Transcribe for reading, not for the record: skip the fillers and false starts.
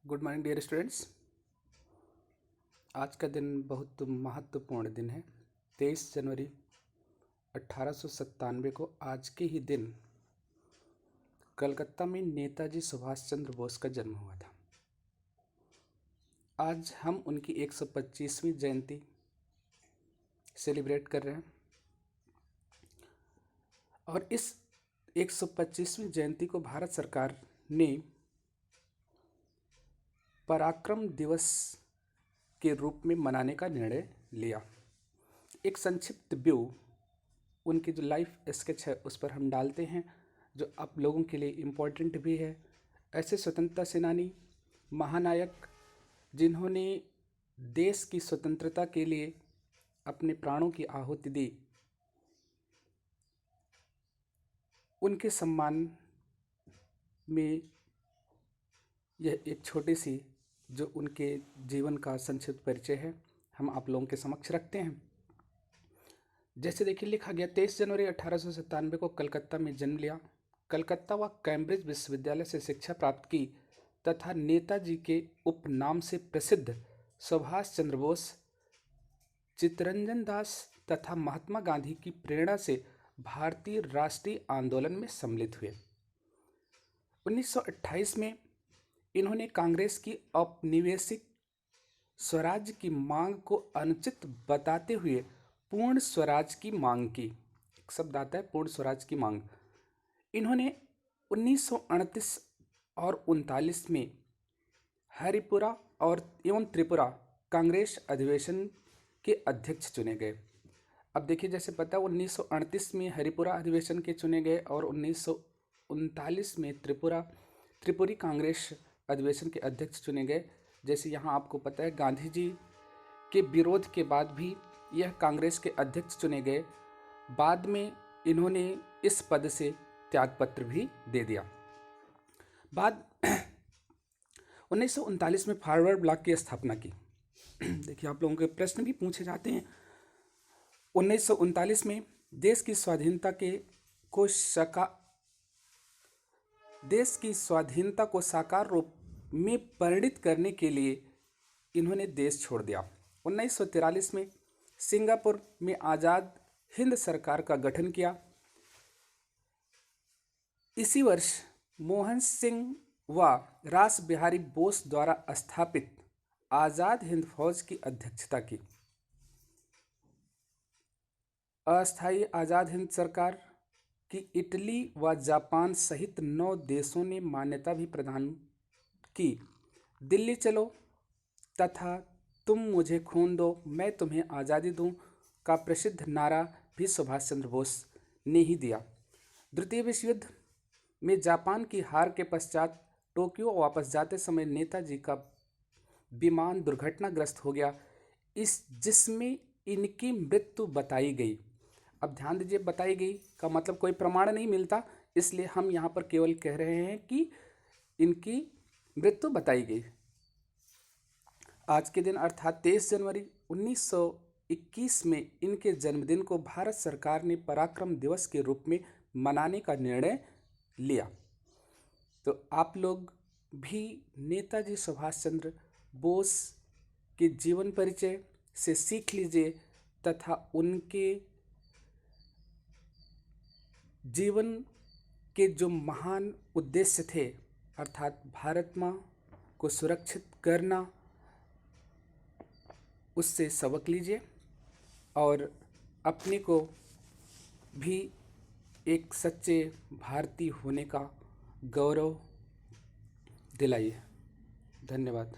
Good morning dear students. आज का दिन बहुत महत्वपूर्ण दिन है। 23 जनवरी 1897 को आज के ही दिन कलकत्ता में नेताजी सुभाष चंद्र बोस का जन्म हुआ था। आज हम उनकी 125वीं जयंती सेलिब्रेट कर रहे हैं और इस 125वीं जयंती को भारत सरकार ने पराक्रम दिवस के रूप में मनाने का निर्णय लिया। एक संक्षिप्त व्यू उनकी जो लाइफ स्केच है उस पर हम डालते हैं, जो आप लोगों के लिए इम्पोर्टेंट भी है। ऐसे स्वतंत्रता सेनानी, महानायक जिन्होंने देश की स्वतंत्रता के लिए अपने प्राणों की आहुति दी, उनके सम्मान में यह एक छोटी सी जो उनके जीवन का संक्षिप्त परिचय है हम आप लोगों के समक्ष रखते हैं। जैसे देखिए लिखा गया, 23 जनवरी 1897 को कलकत्ता में जन्म लिया। कलकत्ता व कैम्ब्रिज विश्वविद्यालय से शिक्षा प्राप्त की तथा नेताजी के उपनाम से प्रसिद्ध सुभाष चंद्र बोस, चित्तरंजन दास तथा महात्मा गांधी की प्रेरणा से भारतीय राष्ट्रीय आंदोलन में सम्मिलित हुए। 1928 में इन्होंने कांग्रेस की औपनिवेशिक स्वराज की मांग को अनुचित बताते हुए पूर्ण स्वराज की मांग की। एक शब्द आता है पूर्ण स्वराज की मांग। इन्होंने 1938 और 39 में हरिपुरा और एवं त्रिपुरा कांग्रेस अधिवेशन के अध्यक्ष चुने गए। अब देखिए, जैसे पता 1938 में हरिपुरा अधिवेशन के चुने गए और 1939 में त्रिपुरी कांग्रेस अधिवेशन के अध्यक्ष चुने गए। जैसे यहाँ आपको पता है, गांधी जी के विरोध के बाद भी यह कांग्रेस के अध्यक्ष चुने गए। बाद में इन्होंने इस पद से त्यागपत्र भी दे दिया। बाद 1939 में फॉरवर्ड ब्लॉक की स्थापना की। देखिए, आप लोगों के प्रश्न भी पूछे जाते हैं। 1939 में देश की स्वाधीनता को साकार रूप में परिणित करने के लिए इन्होंने देश छोड़ दिया। 1943 में सिंगापुर में आज़ाद हिंद सरकार का गठन किया। इसी वर्ष मोहन सिंह व रास बिहारी बोस द्वारा स्थापित आज़ाद हिंद फौज की अध्यक्षता की। अस्थायी आज़ाद हिंद सरकार की इटली व जापान सहित 9 देशों ने मान्यता भी प्रदान की। दिल्ली चलो तथा तुम मुझे खून दो मैं तुम्हें आज़ादी दूं का प्रसिद्ध नारा भी सुभाष चंद्र बोस ने ही दिया। द्वितीय विश्व युद्ध में जापान की हार के पश्चात टोक्यो वापस जाते समय नेताजी का विमान दुर्घटनाग्रस्त हो गया, जिसमें इनकी मृत्यु बताई गई। अब ध्यान दीजिए, बताई गई का मतलब कोई प्रमाण नहीं मिलता, इसलिए हम यहाँ पर केवल कह रहे हैं कि इनकी मृत्यु बताई गई। आज के दिन अर्थात 23 जनवरी 1921 में इनके जन्मदिन को भारत सरकार ने पराक्रम दिवस के रूप में मनाने का निर्णय लिया। तो आप लोग भी नेताजी सुभाष चंद्र बोस के जीवन परिचय से सीख लीजिए तथा उनके जीवन के जो महान उद्देश्य थे, अर्थात भारत माँ को सुरक्षित करना, उससे सबक लीजिए और अपने को भी एक सच्चे भारतीय होने का गौरव दिलाइए। धन्यवाद।